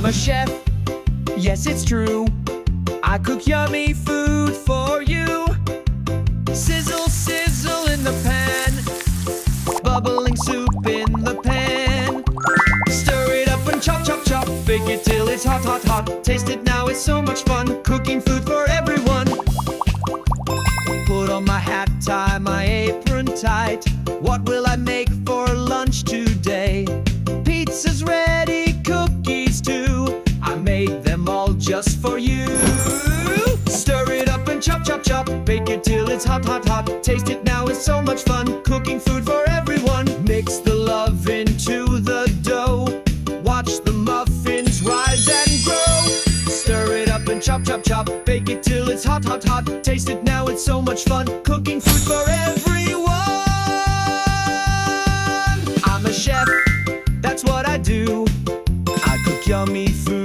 a chef, yes it's true. I cook yummy food for you. Sizzle, sizzle in the pan, bubbling soup in the pan. Stir it up and chop, chop, chop, bake it till it's hot, hot, hot. Taste it now, it's so much fun, cooking food for everyone. Put on my hat, tie my apron tight. What will I make for lunch today? Pizza's ready, cookies too. I made them all just for you. Stir it up and chop, chop, chop, bake it till it's hot, hot, hot. Taste it now, it's so much fun, cooking food for everyone. Mix the love into the dough. Watch the muffins rise and grow. Stir it up and chop, chop, chop, bake it till it's hot, hot, hot. Taste it now, it's so much fun, cooking food for everyone. I'm a chef, that's what I do. I cook yummy food